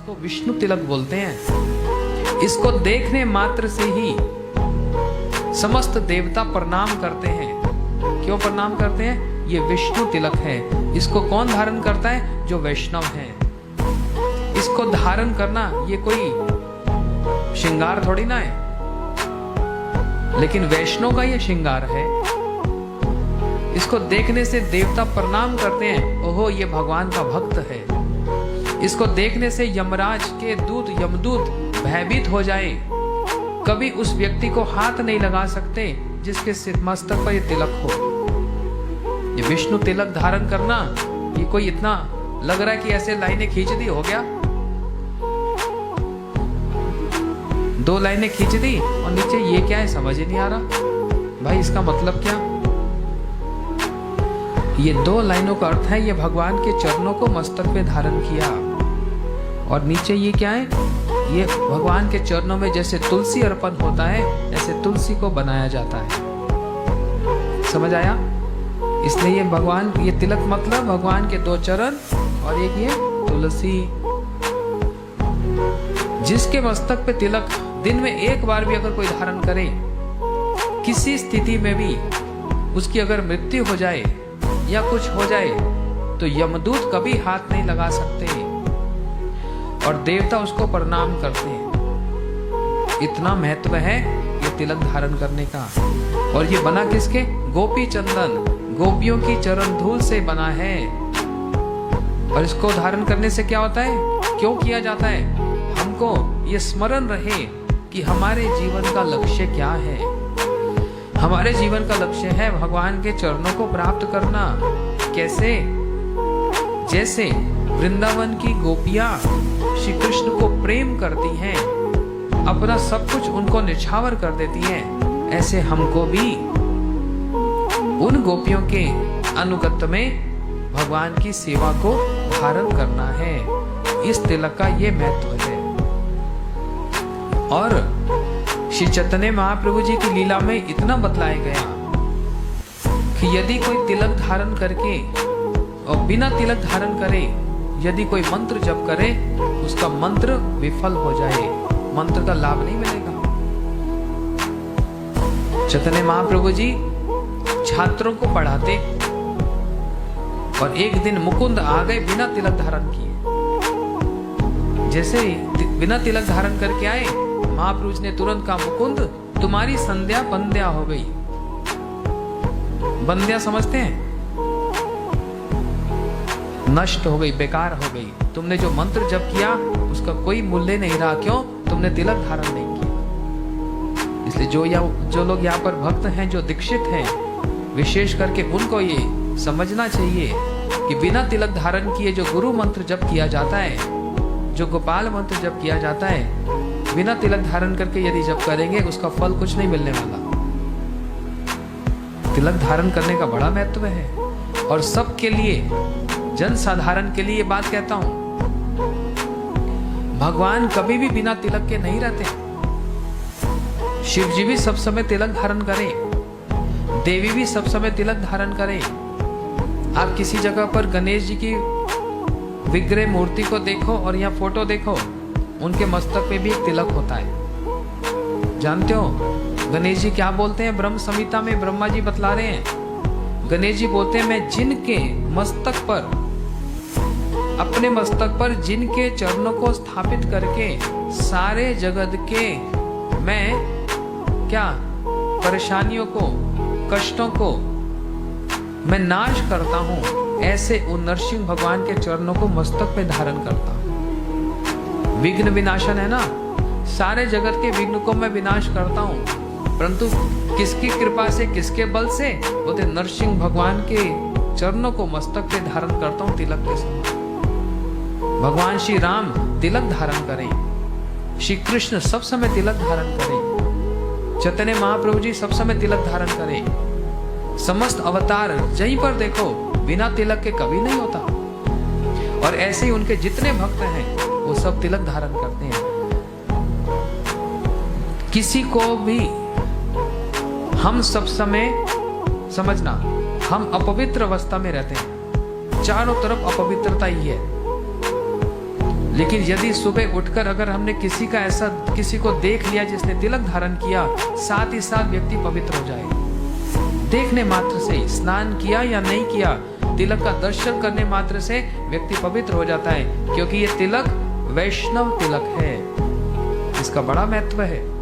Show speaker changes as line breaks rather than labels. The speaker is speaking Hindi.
इसको विष्णु तिलक बोलते हैं। इसको देखने मात्र से ही समस्त देवता प्रणाम करते हैं। क्यों प्रणाम करते हैं? ये विष्णु तिलक है। इसको कौन धारण करता है? जो वैष्णव है। इसको धारण करना ये कोई श्रृंगार थोड़ी ना है, लेकिन वैष्णव का ये श्रृंगार है। इसको देखने से देवता प्रणाम करते हैं, ओहो ये भगवान का भक्त है। इसको देखने से यमराज के दूत यमदूत भयभीत हो जाए, कभी उस व्यक्ति को हाथ नहीं लगा सकते जिसके सिर मस्तक पर ये तिलक हो। ये विष्णु तिलक धारण करना ये कोई इतना लग रहा है कि ऐसे लाइनें खींच दी हो गया, 2 लाइनें खींच दी और नीचे ये क्या है समझ ही नहीं आ रहा। भाई इसका मतलब क्या? ये 2 लाइनों का अर्थ है ये भगवान के चरणों को मस्तक पे धारण किया, और नीचे ये क्या है? ये भगवान के चरणों में जैसे तुलसी अर्पण होता है ऐसे तुलसी को बनाया जाता है। समझ आया? इसलिए ये भगवान ये तिलक मतलब भगवान के 2 चरण और एक ये तुलसी। जिसके मस्तक पे तिलक दिन में एक बार भी अगर कोई धारण करे, किसी स्थिति में भी उसकी अगर मृत्यु हो जाए या कुछ हो जाए तो यमदूत कभी हाथ नहीं लगा सकते और देवता उसको प्रणाम करते हैं। इतना महत्व है ये तिलक धारण करने का। और ये बना किसके? गोपी चंदन, गोपियों की चरण धूल से बना है। और इसको धारण करने से क्या होता है? क्यों किया जाता है? हमको ये स्मरण रहे कि हमारे जीवन का लक्ष्य क्या है। हमारे जीवन का लक्ष्य है भगवान के चरणों को प्राप्त करना। कैसे? जैसे वृंदावन की गोपियां श्री कृष्ण को प्रेम करती हैं, अपना सब कुछ उनको निछावर कर देती हैं, ऐसे हमको भी उन गोपियों के अनुगत में भगवान की सेवा को धारण करना है। इस तिलक का ये महत्व है। और श्री चैतन्य महाप्रभु जी की लीला में इतना बतलाया गया कि यदि कोई तिलक धारण करके और बिना तिलक धारण करे यदि कोई मंत्र जप करे, उसका मंत्र विफल हो जाए, मंत्र का लाभ नहीं मिलेगा। चैतन्य महाप्रभु जी छात्रों को पढ़ाते और एक दिन मुकुंद आ गए बिना तिलक धारण किए। जैसे बिना तिलक धारण करके आए, महाप्रभु जी ने तुरंत कहा, मुकुंद तुम्हारी संध्या बंध्या हो गई। बंध्या समझते हैं? नष्ट हो गई, बेकार हो गई। तुमने जो मंत्र जप किया उसका कोई मूल्य नहीं रहा। क्यों? तुमने तिलक धारण नहीं किया। इसलिए जो लोग यहाँ पर भक्त हैं, जो दीक्षित हैं, विशेष करके उनको ये समझना चाहिए कि बिना तिलक धारण किए जो गुरु मंत्र जप किया जाता है, जो गोपाल मंत्र जप किया जाता है, बिना तिलक धारण करके यदि जप करेंगे उसका फल कुछ नहीं मिलने वाला। तिलक धारण करने का बड़ा महत्व है। और सबके लिए, जन साधारण के लिए बात कहता हूं, भगवान कभी भी बिना तिलक के नहीं रहते। शिव जी भी सब समय तिलक धारण करें, देवी भी सब समय तिलक धारण करें। आप किसी जगह पर गणेश जी की विग्रह मूर्ति को देखो और यहाँ फोटो देखो, उनके मस्तक पे भी एक तिलक होता है। जानते हो गणेश जी क्या बोलते हैं? ब्रह्म संहिता में ब्रह्मा जी बतला रहे हैं। गणेश जी बोलते हैं, मैं जिनके मस्तक पर, अपने मस्तक पर जिनके चरणों को स्थापित करके सारे जगत के मैं क्या परेशानियों को, कष्टों को मैं नाश करता हूं, ऐसे उन नरसिंह भगवान के चरणों को मस्तक पे धारण करता हूं। विघ्न विनाशन है ना, सारे जगत के विघ्न को मैं विनाश करता हूं, परंतु किसकी कृपा से, किसके बल से? बोलते नरसिंह भगवान के चरणों को मस्तक पे धारण करता हूं तिलक के समान। भगवान श्री राम तिलक धारण करें, श्री कृष्ण सब समय तिलक धारण करें, चैतन्य महाप्रभु जी सब समय तिलक धारण करें। समस्त अवतार जहीं पर देखो बिना तिलक के कभी नहीं होता। और ऐसे ही उनके जितने भक्त हैं वो सब तिलक धारण करते हैं। किसी को भी हम सब समय समझना, हम अपवित्र अवस्था में रहते हैं, चारों तरफ अपवित्रता ही है, लेकिन यदि सुबह उठकर अगर हमने किसी को देख लिया जिसने तिलक धारण किया, साथ ही साथ व्यक्ति पवित्र हो जाए। देखने मात्र से, स्नान किया या नहीं किया, तिलक का दर्शन करने मात्र से व्यक्ति पवित्र हो जाता है, क्योंकि ये तिलक वैष्णव तिलक है, इसका बड़ा महत्व है।